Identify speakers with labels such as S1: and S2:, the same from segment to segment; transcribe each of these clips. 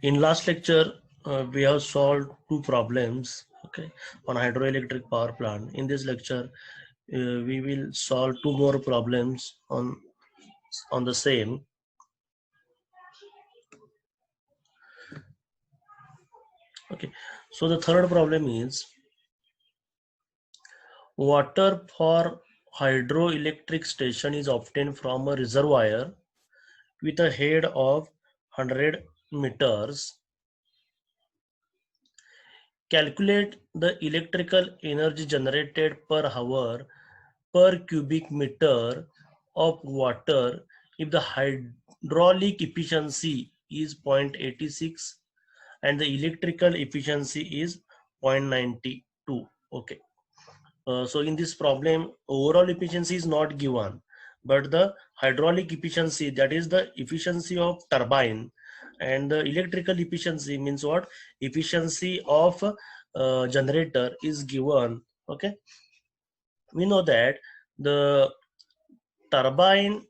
S1: In last lecture, we have solved two problems, okay, on hydroelectric power plant. In this lecture, we will solve two more problems on the same. Okay, so the third problem is water for hydroelectric station is obtained from a reservoir with a head of 100 meters. Calculate the electrical energy generated per hour per cubic meter of water if the hydraulic efficiency is 0.86 and the electrical efficiency is 0.92. Okay. So in this problem, overall efficiency is not given, but the hydraulic efficiency, that is the efficiency of turbine, and the electrical efficiency means what? Efficiency of generator is given. Okay. We know that the turbine,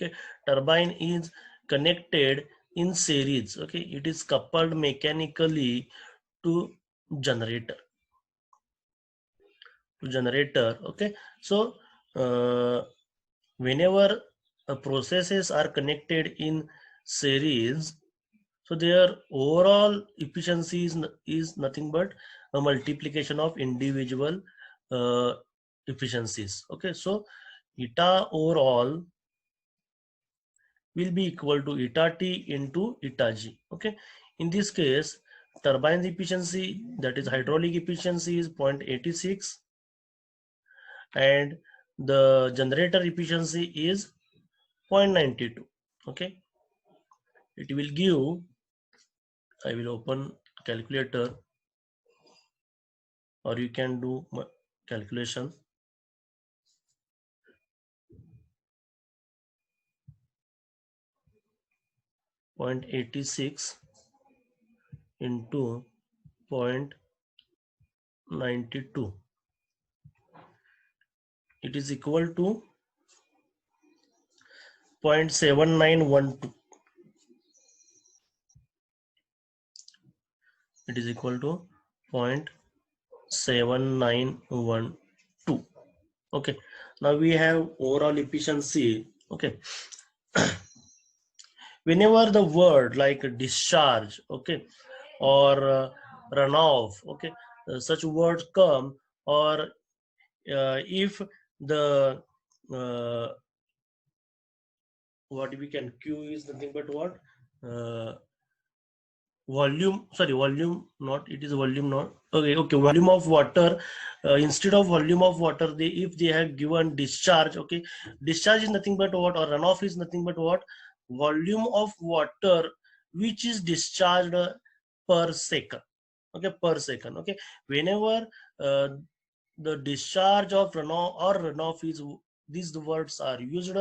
S1: okay, turbine is connected in series. Okay, it is coupled mechanically to generator. Okay, so whenever processes are connected in series, so their overall efficiency is nothing but a multiplication of individual efficiencies. Okay, so eta overall will be equal to eta T into eta G. Okay, in this case, turbine efficiency, that is hydraulic efficiency, is 0.86 and the generator efficiency is 0.92. Okay, it will give, I will open calculator or you can do calculation. Point 0.86 into 0.92, it is equal to 0.7912. It is equal to 0.7912. Okay, now we have overall efficiency. Okay, whenever the word like discharge, okay, or runoff, okay, such words come, or if the what we can, Q is nothing but what, volume, sorry, volume not, it is volume not, okay, volume of water, instead of volume of water, they, if they have given discharge, okay, discharge is nothing but what, or runoff is nothing but what, volume of water which is discharged per second. Okay, per second. Okay, whenever the discharge of runoff is, these words are used,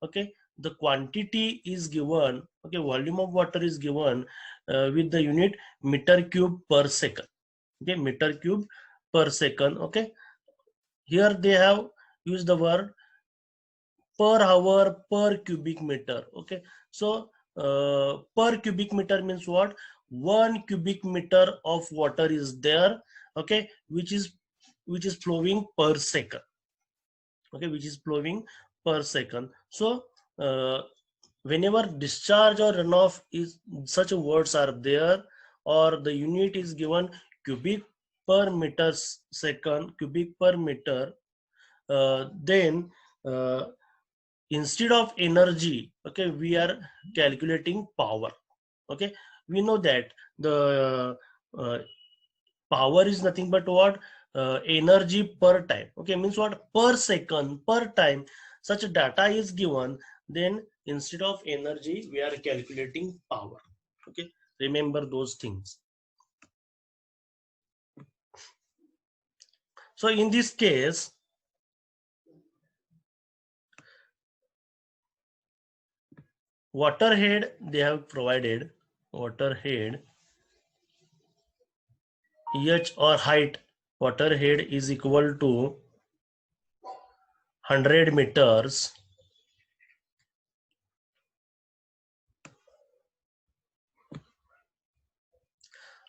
S1: okay, the quantity is given, okay, volume of water is given with the unit meter cube per second. Okay, meter cube per second. Okay, here they have used the word per hour per cubic meter. Okay, so per cubic meter means what, 1 cubic meter of water is there, okay, which is flowing per second. Okay, which is flowing per second. So whenever discharge or runoff is, such words are there, or the unit is given cubic per meter second, cubic per meter, then instead of energy, okay, we are calculating power. Okay, we know that the power is nothing but what, energy per time. Okay, means what, per second, per time such data is given, then instead of energy we are calculating power. Okay, remember those things. So in this case, water head they have provided, water head h or height, water head is equal to 100 meters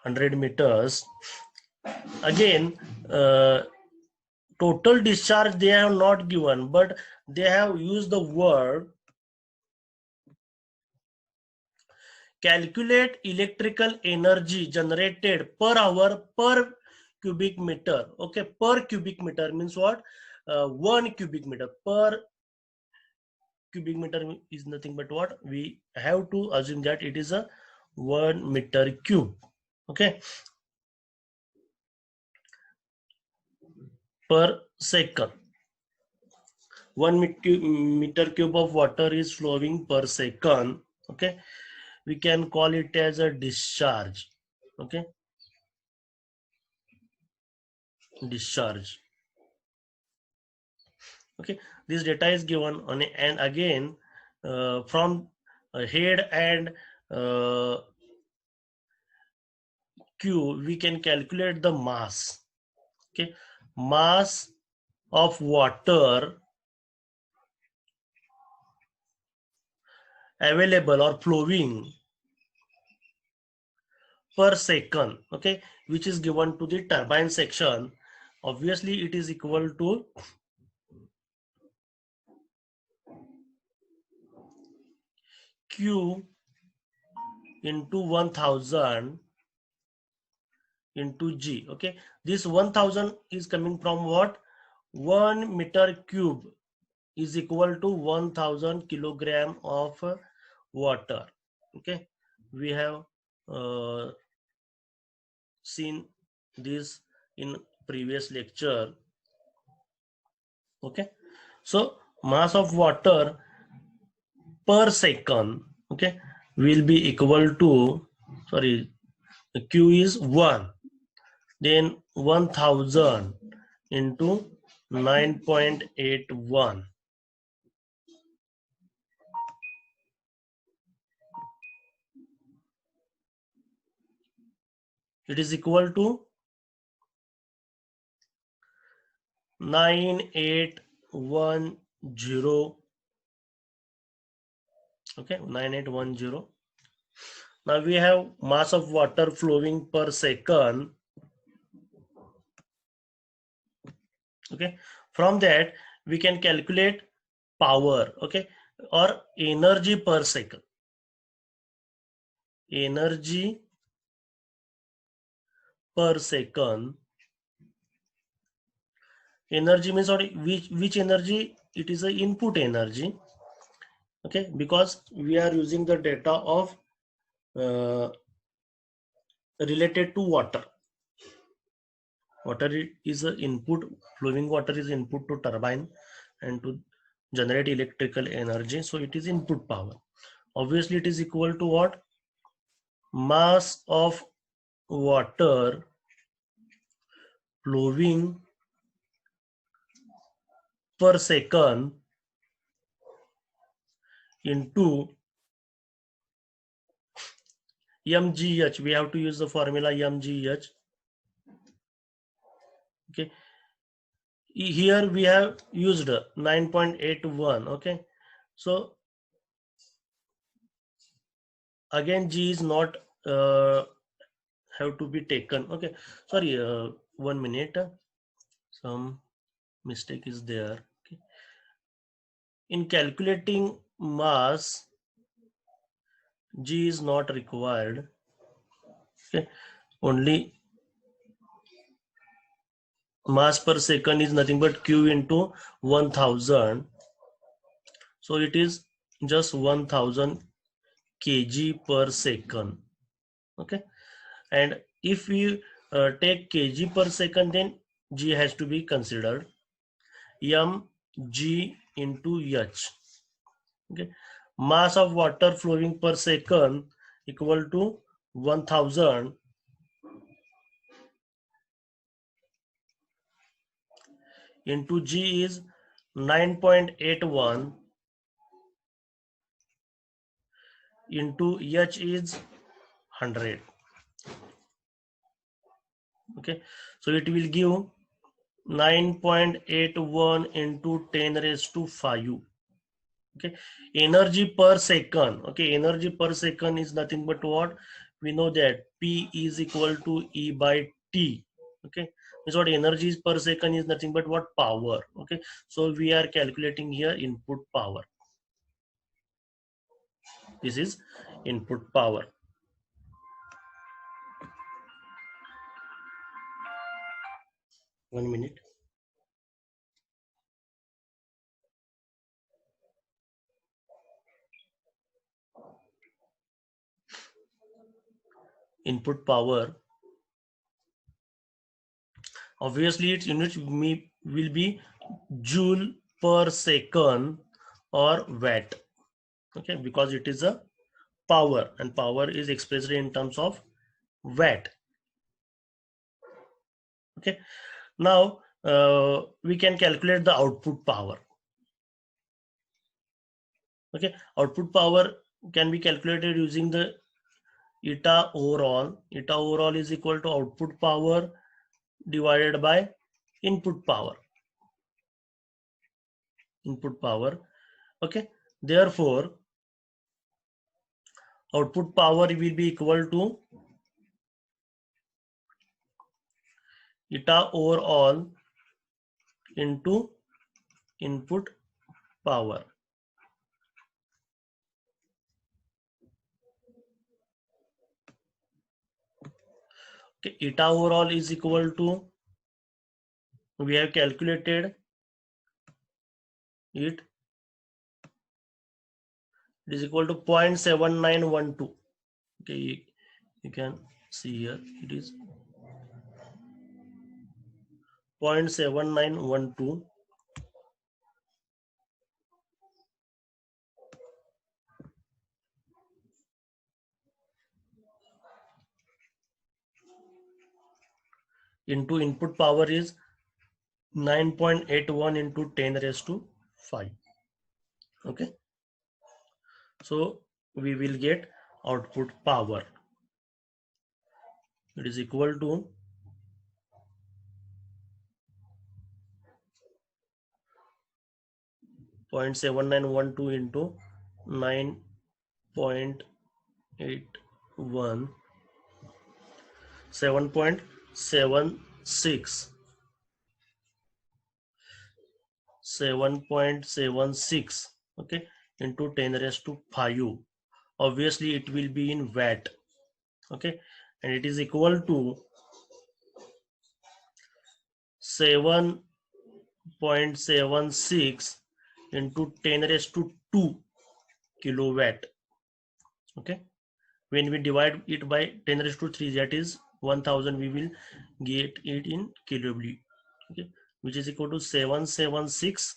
S1: 100 meters. Again, total discharge they have not given, but they have used the word calculate electrical energy generated per hour per cubic meter. Okay, per cubic meter means what? 1 cubic meter. Per cubic meter is nothing but what? We have to assume that it is a 1 meter cube. Okay, per second. 1 meter cube of water is flowing per second. Okay, we can call it as a discharge. Okay, discharge. Okay, this data is given on and again from head and Q we can calculate the mass. Okay, mass of water available or flowing per second, okay, which is given to the turbine section. Obviously it is equal to Q into 1000 into G. Okay, this 1000 is coming from what? 1 meter cube is equal to 1000 kilogram of water. Okay, we have seen this in previous lecture. Okay, so mass of water per second, okay, will be equal to, sorry, Q is 1, then 1000 into 9.81. It is equal to 9810. Okay, 9810. Now we have mass of water flowing per second. Okay, from that we can calculate power, okay, or energy per second. Energy per second. Energy means what? Which energy? It is a input energy. Okay, because we are using the data of related to water. Water is an input, flowing water is input to turbine and to generate electrical energy. So it is input power. Obviously it is equal to what? Mass of water flowing per second into mgh. We have to use the formula mgh. Okay, here we have used 9.81. okay, so again G is not have to be taken. Okay, sorry, 1 minute, some mistake is there. Okay, in calculating mass, G is not required. Okay, only mass per second is nothing but Q into 1000. So it is just 1000 kg per second. Okay, and if we take kg per second, then G has to be considered. mg into h. Okay, mass of water flowing per second equal to 1000 into G is 9.81 into H is 100. Okay, so it will give 9.81 into 10 raised to 5. Okay, energy per second. Okay, energy per second is nothing but what? we know that P is equal to E by T. Okay, is what energy is per second is nothing but what power. Okay, so we are calculating here input power. This is input power. One minute. Input power. Obviously, its units will be joule per second or watt. Okay, because it is a power, and power is expressed in terms of watt. Okay, now we can calculate the output power. Okay, output power can be calculated using the eta overall. Eta overall is equal to output power divided by input power. Input power. Okay, therefore output power will be equal to eta overall into input power. Okay, eta overall is equal to, we have calculated it is equal to 0.7912. Okay, you can see here it is 0.7912 into input power is 9.81 into 10 raised to 5. Okay, so we will get output power. It is equal to 0.7912 into 9.81, 7.76, 7.76, okay, into 10 raised to 5. Obviously it will be in watt. Okay, and it is equal to 7.76 into 10 raised to 2 kilowatt. Okay, when we divide it by 10 raised to 3, that is 1000, we will get it in kW. Okay, which is equal to 776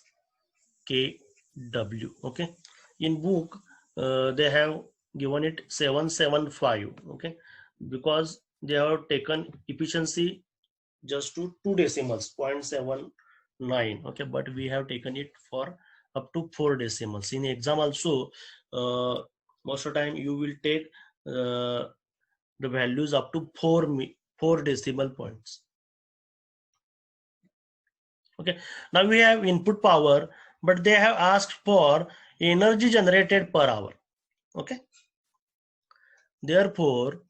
S1: kW. Okay, in book they have given it 775. Okay, because they have taken efficiency just to 2 decimals, 0.79. Okay, but we have taken it for up to 4 decimals. In exam also, most of the time you will take the values up to 4 decimal points. Okay, now we have input power, but they have asked for energy generated per hour. Okay, therefore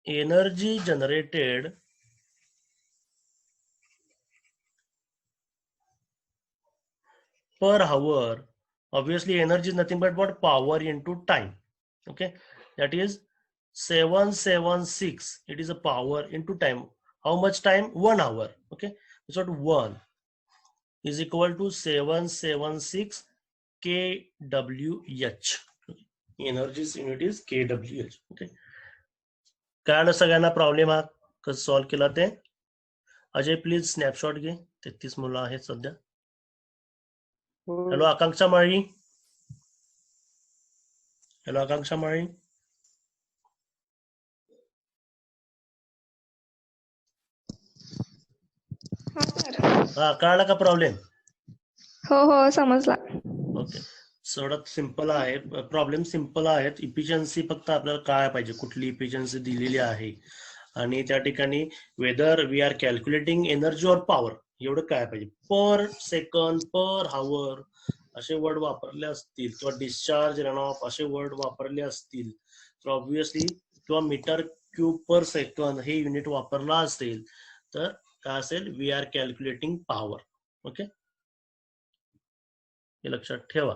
S1: energy generated per hour, obviously energy is nothing but what power into time. Okay, that is 776. It is a power into time. How much time? 1 hour. Okay, so 1 is equal to 776 kWh. Energy's unit is kWh. Okay, कळालं सगळ्यांना problem हा कसं solve केला ते? Ajay please snapshot घे. 33 मुलं आहेत सध्या. हॅलो आकांक्षा माळी. हॅलो आकांक्षा माळी. हा कळाला का प्रॉब्लेम?
S2: हो हो समजला.
S1: ओके, सगळं सिंपल आहे. प्रॉब्लेम सिंपल आहेत. इफिशियन्सी फक्त आपल्याला काय पाहिजे, कुठली इफिशियन्सी दिलेली आहे आणि त्या ठिकाणी whether we are calculating energy और पॉवर एवढं काय पाहिजे. पर सेकंड, पर हावर असे वर्ड वापरले असतील किंवा डिस्चार्ज, रन ऑफ असे वर्ड वापरले असतील तर ऑब्विसली किंवा मीटर क्यूब पर सेकंद हे युनिट वापरला असेल तर काय असेल, we are calculating power. Okay, हे लक्षात ठेवा.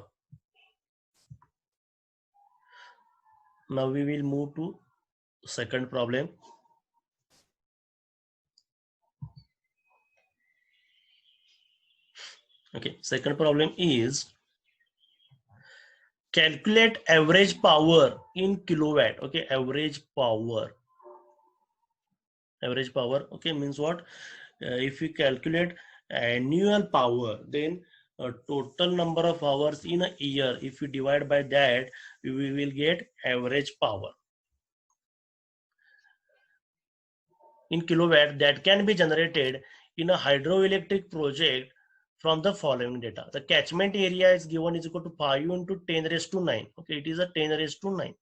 S1: Now we will move to second problem. Okay, second problem is calculate average power in kilowatt. Okay, average power. Average power. Okay, means what? If we calculate annual power, then total number of hours in a year, if we divide by that, we will get average power in kilowatt that can be generated in a hydroelectric project from the following data. The catchment area is given is equal to 5 into 10 raised to 9. Okay, it is a 10 raised to 9.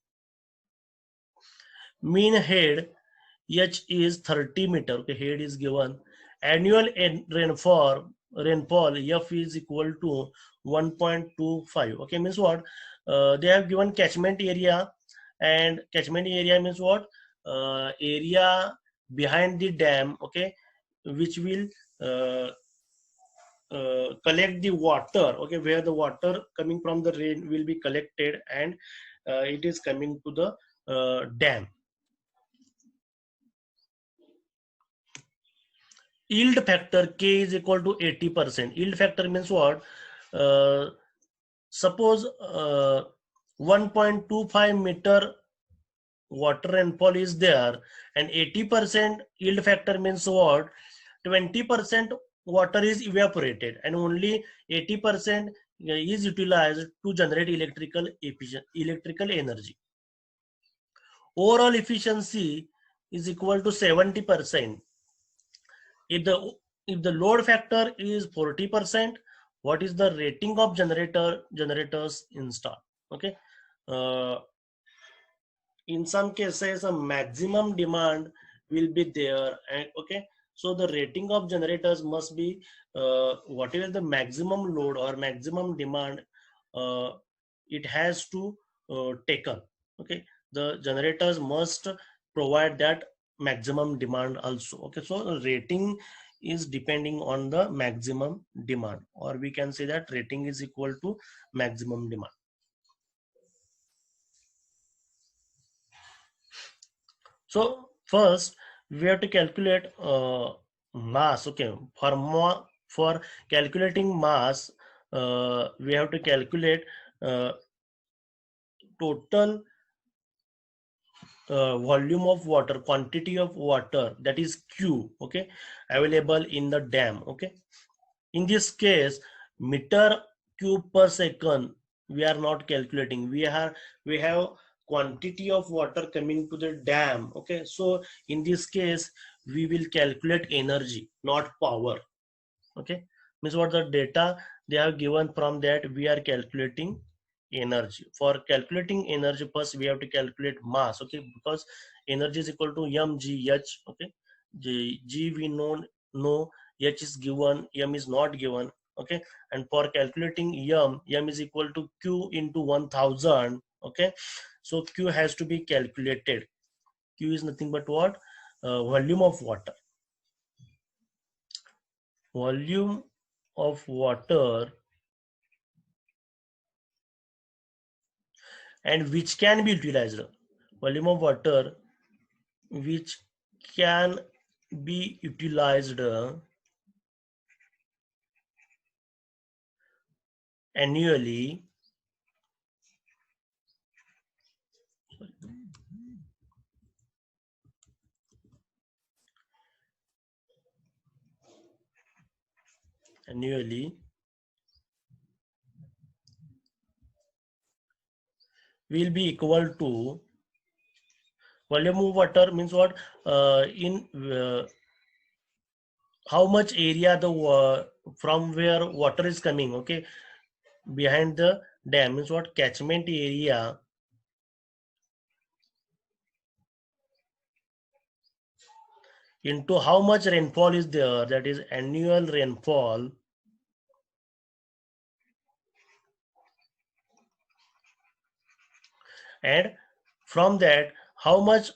S1: Mean head H is 30 meter. Okay, head is given. Annual rainfall F is equal to 1.25. Okay, means what? They have given catchment area, and catchment area means what? Area behind the dam. Okay, which will collect the water. Okay, where the water coming from the rain will be collected, and it is coming to the dam. Yield factor K is equal to 80%. Yield factor means what? Suppose 1.25 meter water rainfall is there, and 80% yield factor means what? 20% water is evaporated and only 80% is utilized to generate electrical energy. Overall efficiency is equal to 70%. If the load factor is 40%, what is the rating of generators installed? Okay, in some cases a maximum demand will be there, and okay, so the rating of generators must be whatever the maximum load or maximum demand it has to taken. Okay, the generators must provide that maximum demand also. Okay, so rating is depending on the maximum demand, or we can say that rating is equal to maximum demand. So first we have to calculate mass. Okay, for calculating mass, we have to calculate total volume of water, quantity of water, that is Q. Okay, available in the dam. Okay, in this case meter cube per second we are not calculating. We have quantity of water coming to the dam. Okay, so in this case we will calculate energy, not power. Okay, means what the data they have given, from that we are calculating energy. For calculating energy, first we have to calculate mass. Okay, because energy is equal to mgh. Okay, g we know, h is given, m is not given. Okay, and for calculating m is equal to q into 1000. Okay, so q has to be calculated. Q is nothing but what? Volume of water. Volume of water, and which can be utilized. Volume of water which can be utilized annually will be equal to volume of water means what? In how much area the from where water is coming. Okay, behind the dam means what? Catchment area into how much rainfall is there, that is annual rainfall, and from that how much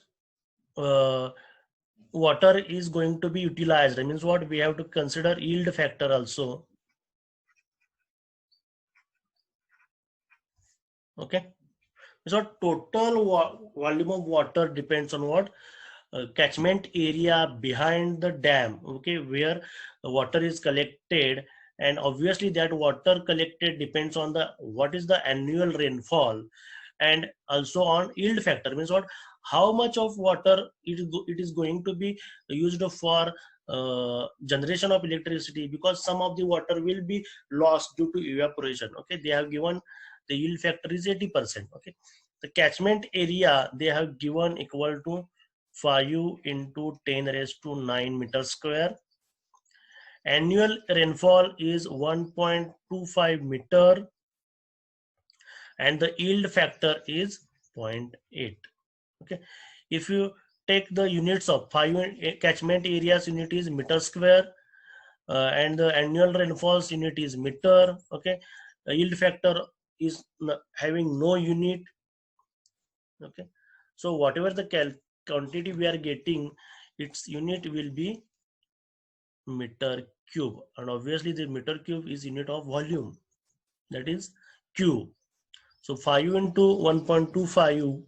S1: water is going to be utilized. That means what? We have to consider yield factor also. Okay. So total volume of water depends on what? Catchment area behind the dam, okay, where the water is collected, and obviously that water collected depends on the what is the annual rainfall, and also on yield factor. Means what? How much of water it is going to be used for generation of electricity, because some of the water will be lost due to evaporation. Okay, they have given the yield factor is 80%. Okay, the catchment area they have given equal to 5 into 10 raised to 9 meters square. Annual rainfall is 1.25 meter, and the yield factor is 0.8. Okay, if you take the units of 5 catchment areas, unit is meter square, and the annual rainfalls unit is meter. Okay, the yield factor is having no unit. Okay, so whatever the quantity we are getting, its unit will be meter cube, and obviously the meter cube is unit of volume, that is Q. So 5 into 1.25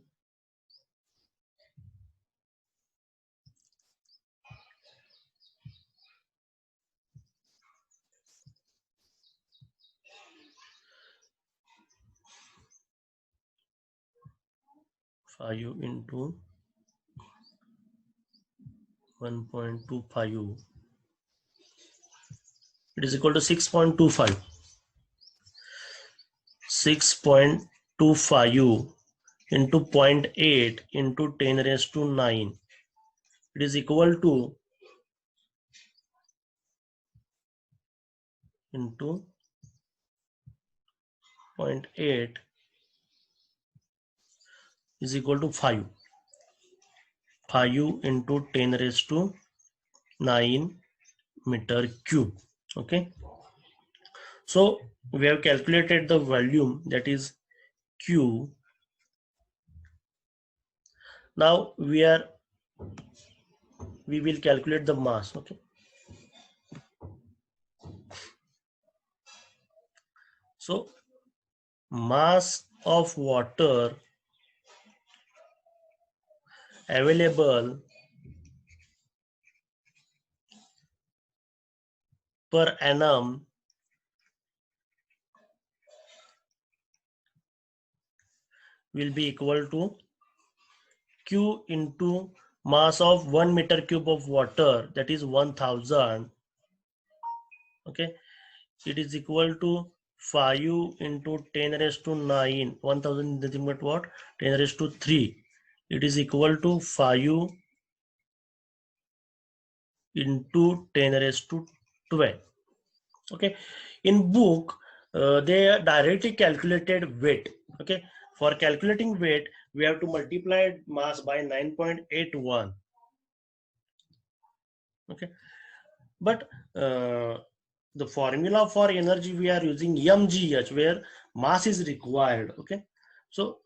S1: 5 into 1.25, it is equal to 6.25. 6.25 into 0.8 into 10 raised to 9, it is equal to into 0.8 is equal to 5. 5 into 10 raised to 9 meter cube. Okay, so we have calculated the volume, that is Q. Now we will calculate the mass. Okay, so mass of water available per annum will be equal to Q into mass of 1 meter cube of water, that is 1000. Okay, it is equal to 5 into 10 raised to 9. 1000 nothing but what? 10 raised to 3. It is equal to 5 into 10 raised to 12. Okay, in book they directly calculated weight. Okay, for calculating weight we have to multiply mass by 9.81. Okay, but the formula for energy we are using mgh, where mass is required. Okay, so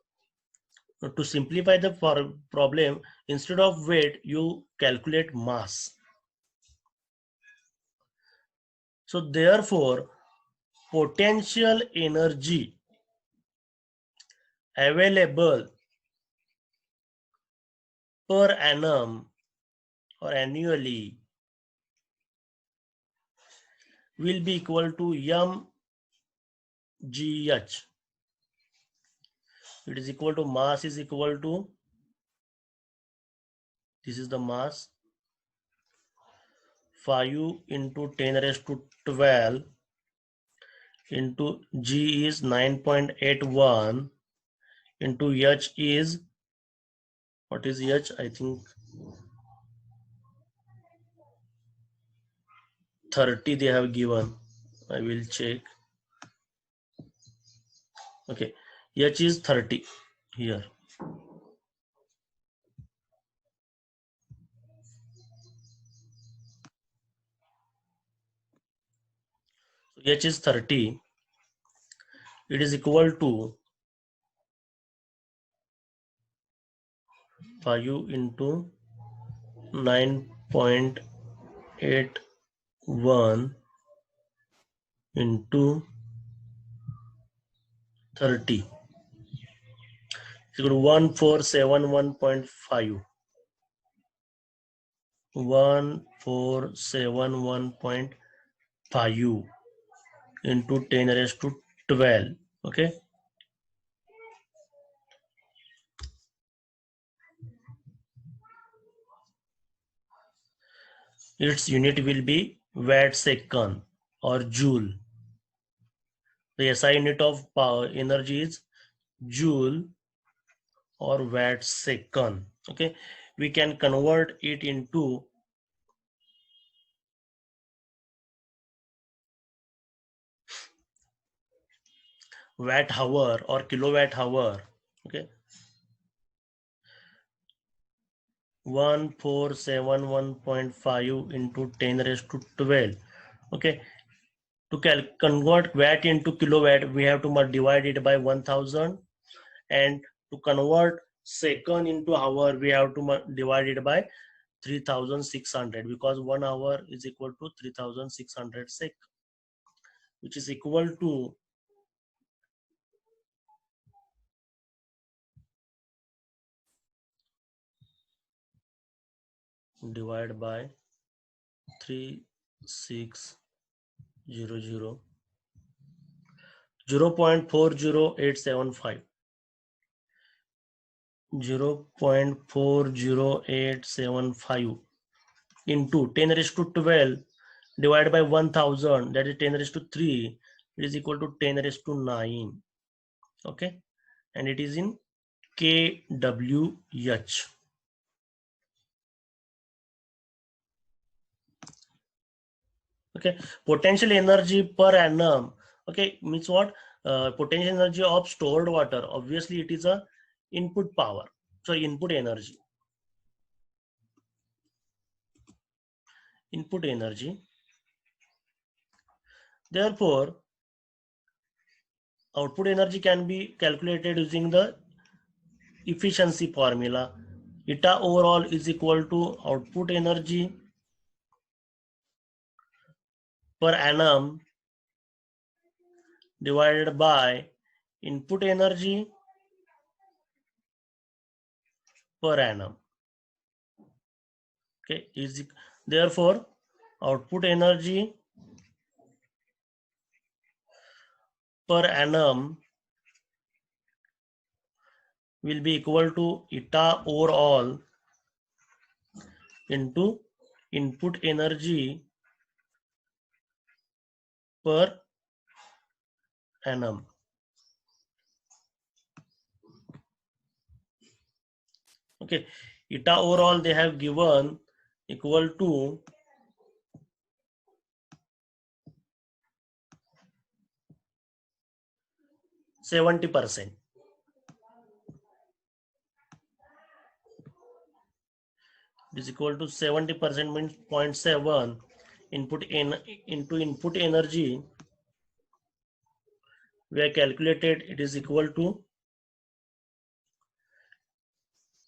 S1: to simplify the problem, instead of weight you calculate mass. So therefore potential energy available per annum or annually will be equal to mgh. It is equal to mass is equal to, this is the mass, 5 into 10 raised to 12 into G is 9.81 into H is, what is H? I think 30 they have given. I will check. Okay, H is 30 here. So H is 30. It is equal to 5 into 9.81 into 30 is equal to 1471.5. 1471.5 into 10 raised to 12. Okay. Its unit will be watt second or joule. The SI unit of power energy is joule or watt second. Okay. We can convert it into watt hour or kilowatt hour. Okay. 1471.5 into 10 raised to 12. Okay. To convert watt into kilowatt, we have to divide it by 1000, and to convert second into hour, we have to divide it by 3600, because 1 hour is equal to 3600 sec, which is equal to divide by 3600, 0.40875, 0.40875 into 10 raised to 12 divided by 1000, that is 10 raised to 3, it is equal to 10 raised to 9. Okay, and it is in kWh. Okay, potential energy per annum. Okay, means what? Potential energy of stored water. Obviously, it is a input power. So input energy. Input energy. Therefore, output energy can be calculated using the efficiency formula. Eta overall is equal to output energy per annum divided by input energy per annum. Okay, is therefore output energy per annum will be equal to eta overall into input energy per annum. Okay, eta overall they have given equal to 70%. It is equal to 70%, means 0.7 input into input energy. We have calculated it is equal to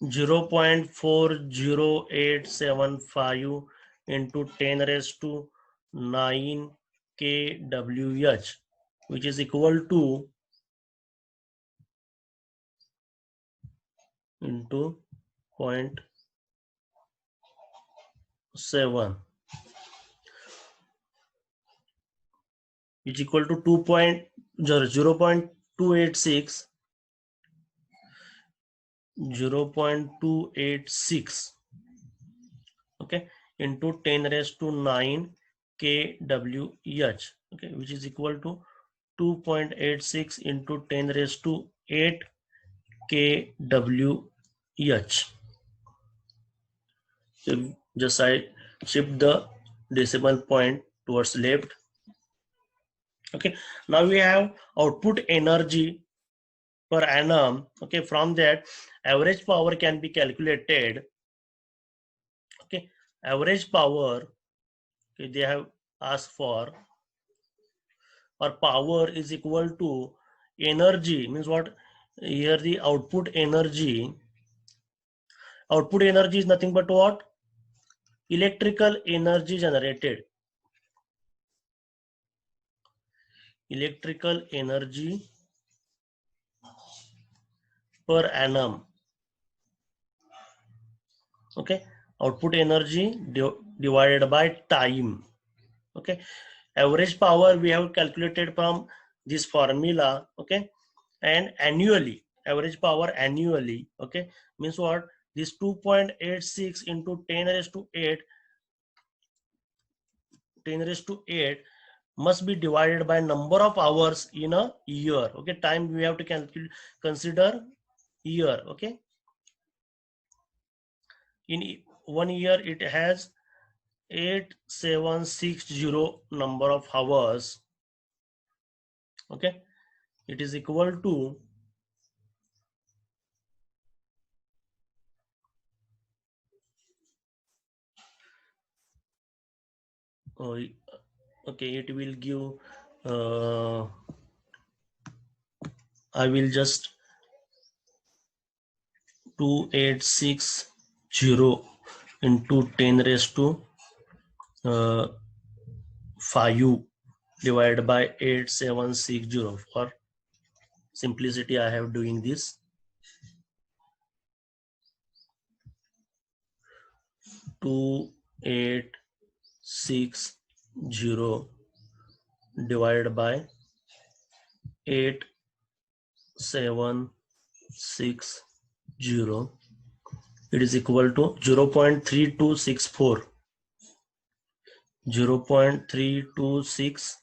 S1: 0.40875 into 10 raised to 9 kWh, which is equal to into 0.7, which is equal to 0.286 okay, into 10 raised to 9 kWh, okay, which is equal to 2.86 into 10 raised to 8 kWh. So just I shift the decimal point towards left. Okay, now we have output energy per annum. Okay, from that average power can be calculated. Okay, average power, okay, they have asked for, or power is equal to energy, means what? Here the output energy is nothing but what? electrical energy generated. Electrical energy per annum. Okay, output energy divided by time. Okay, average power we have calculated from this formula. Okay, and annually, average power annually. Okay, means what? This 2.86 into 10 raised to 8, 10 raised to 8 must be divided by number of hours in a year. Okay, time we have to consider year. Okay, in 1 year it has 8760 number of hours. Okay, it is equal to okay, it will give I will just 2860 into 10 raised to 5 divided by 8760. For simplicity I have doing this. 2860 divided by 8760, it is equal to 0.3264. 0.326.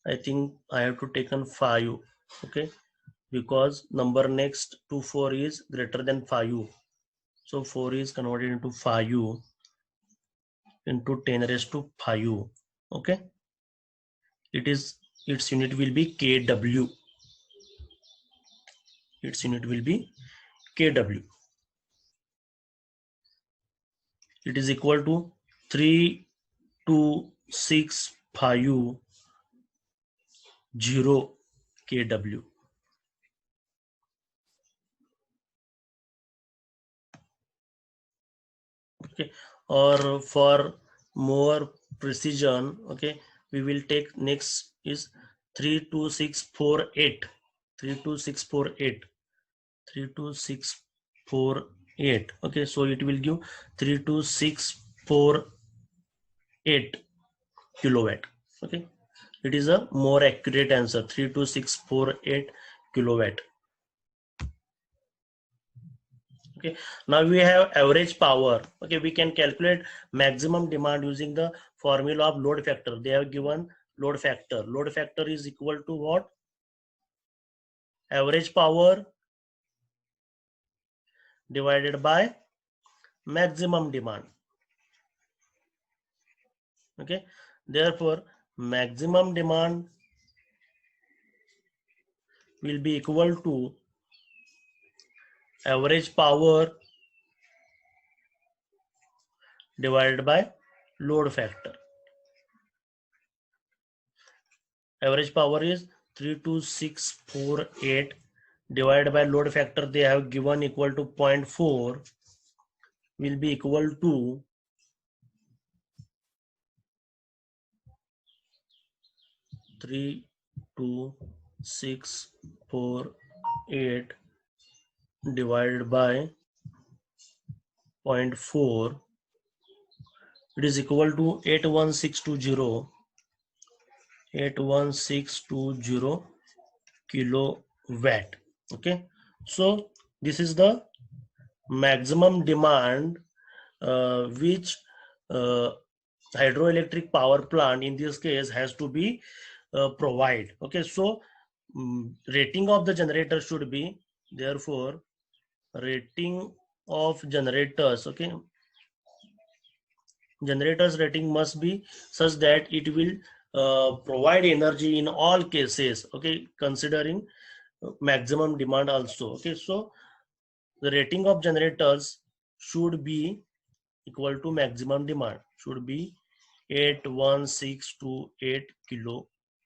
S1: I think I have to take on 5. Okay, because number next to 4 is greater than 5, so 4 is converted into 5 into 10 raised to 5. Okay, its unit will be kW. Its unit will be kW. It is equal to 3265 kW. Okay, or for more precision, okay, we will take next is 32648. 32648. 32648. Okay, so it will give 32648 kilowatt. Okay, it is a more accurate answer, 32648 kilowatt. Okay, now we have average power. Okay, we can calculate maximum demand using the formula of load factor. They have given load factor. Load factor is equal to what? Average power divided by maximum demand. Okay, therefore maximum demand will be equal to average power divided by load factor. Average power is 32648 divided by load factor they have given equal to 0.4 will be equal to 32648 divided by 0.4. It is equal to 81620 kilowatt. Okay, so this is the maximum demand which hydroelectric power plant in this case has to be provide. Okay, so rating of the generator should be, therefore rating of generators, okay, generators rating must be such that it will provide energy in all cases. Okay, considering maximum demand also. Okay, so the rating of generators should be equal to maximum demand, should be 81628 kilowatt.